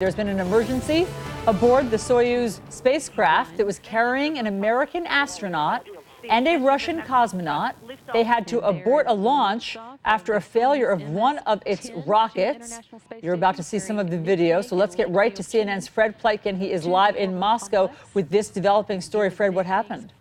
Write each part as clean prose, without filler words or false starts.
There's been an emergency aboard the Soyuz spacecraft that was carrying an American astronaut and a Russian cosmonaut. They had to abort a launch after a failure of one of its rockets. You're about to see some of the video, so let's get right to CNN's Fred Pleitgen. He is live in Moscow with this developing story. Fred, what happened?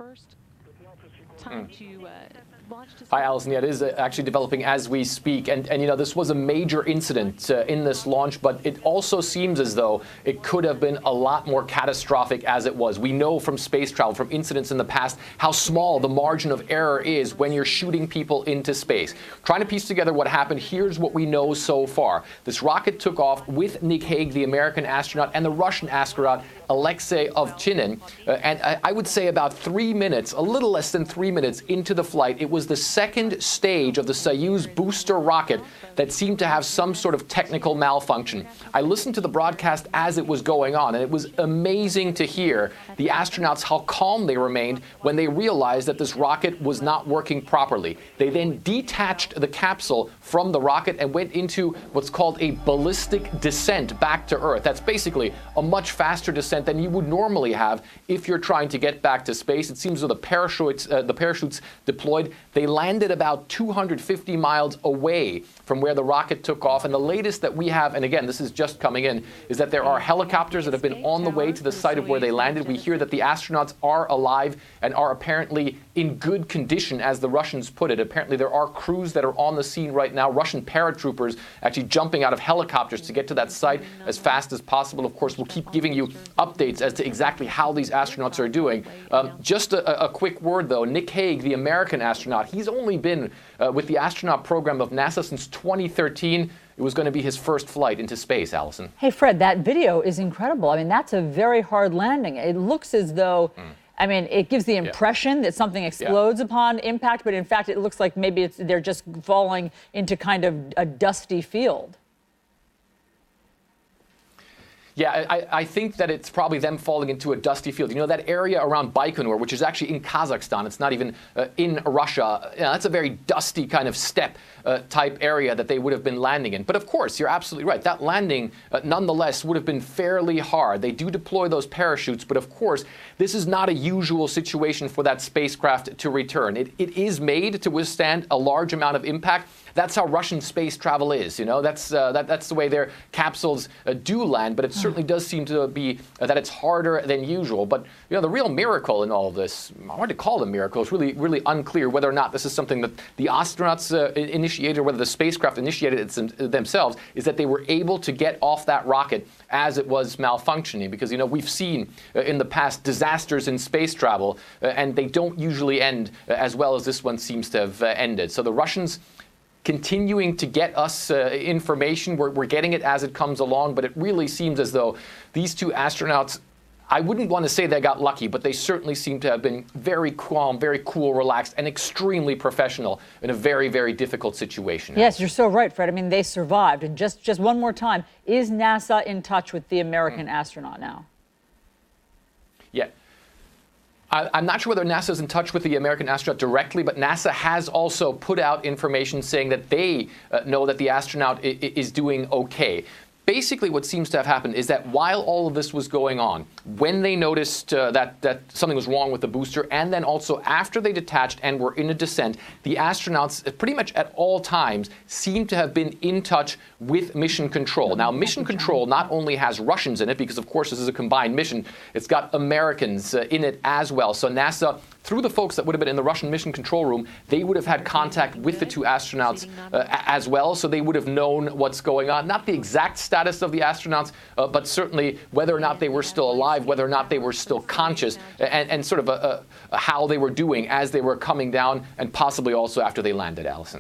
Hi, Allison. Yeah, it is actually developing as we speak. And you know, this was a major incident in this launch, but it also seems as though it could have been a lot more catastrophic as it was. We know from space travel, from incidents in the past, how small the margin of error is when you're shooting people into space. Trying to piece together what happened, here's what we know so far. This rocket took off with Nick Hague, the American astronaut, and the Russian astronaut, Alexei Ovchinin. And I would say about 3 minutes, a little less than 3 minutes into the flight, it was the second stage of the Soyuz booster rocket that seemed to have some sort of technical malfunction. I listened to the broadcast as it was going on, and it was amazing to hear the astronauts how calm they remained when they realized that this rocket was not working properly. They then detached the capsule from the rocket and went into what's called a ballistic descent back to Earth. That's basically a much faster descent than you would normally have if you're trying to get back to space. It seems that the parachutes deployed. They landed about 250 miles away from where the rocket took off. And the latest that we have, and again, this is just coming in, is that there are helicopters that have been on the way to the site of where they landed. We hear that the astronauts are alive and are apparently in good condition, as the Russians put it. Apparently, there are crews that are on the scene right now, Russian paratroopers actually jumping out of helicopters to get to that site as fast as possible. Of course, we'll keep giving you updates as to exactly how these astronauts are doing. Just a quick word, though. Nick Hague, the American astronaut, he's only been with the astronaut program of NASA since 2013. It was going to be his first flight into space, Allison. Hey, Fred, that video is incredible. I mean, that's a very hard landing. It looks as though, I mean, it gives the impression that something explodes upon impact, but in fact, it looks like maybe they're just falling into kind of a dusty field. Yeah, I think that it's probably them falling into a dusty field. You know, that area around Baikonur, which is actually in Kazakhstan, it's not even in Russia. You know, that's a very dusty kind of steppe type area that they would have been landing in. But of course, you're absolutely right. That landing, nonetheless, would have been fairly hard. They do deploy those parachutes, but of course, this is not a usual situation for that spacecraft to return. It is made to withstand a large amount of impact. That's how Russian space travel is. You know, that's the way their capsules do land. But it certainly does seem to be that it's harder than usual. But you know, the real miracle in all of this, hard to call it a miracle. It's really unclear whether or not this is something that the astronauts initiated, or whether the spacecraft initiated it themselves. Is that they were able to get off that rocket as it was malfunctioning? Because you know, we've seen in the past disasters in space travel, and they don't usually end as well as this one seems to have ended. So the Russians continuing to get us information. We're getting it as it comes along, but it really seems as though these two astronauts, I wouldn't want to say they got lucky, but they certainly seem to have been very calm, very cool, relaxed, and extremely professional in a very, very difficult situation. Yes, you're so right, Fred. I mean, they survived. And just one more time, is NASA in touch with the American astronaut now? Yeah. I'm not sure whether NASA is in touch with the American astronaut directly, but NASA has also put out information saying that they know that the astronaut is doing okay. Basically, what seems to have happened is that while all of this was going on, when they noticed that something was wrong with the booster, and then also after they detached and were in a descent, the astronauts pretty much at all times seem to have been in touch with Mission Control. Now, Mission Control not only has Russians in it, because of course this is a combined mission, it's got Americans in it as well. So NASA, through the folks that would have been in the Russian Mission Control room, they would have had contact with the two astronauts as well, so they would have known what's going on. Not the exact status of the astronauts, but certainly whether or not they were still alive, whether or not they were still conscious, and sort of how they were doing as they were coming down, and possibly also after they landed, Allison.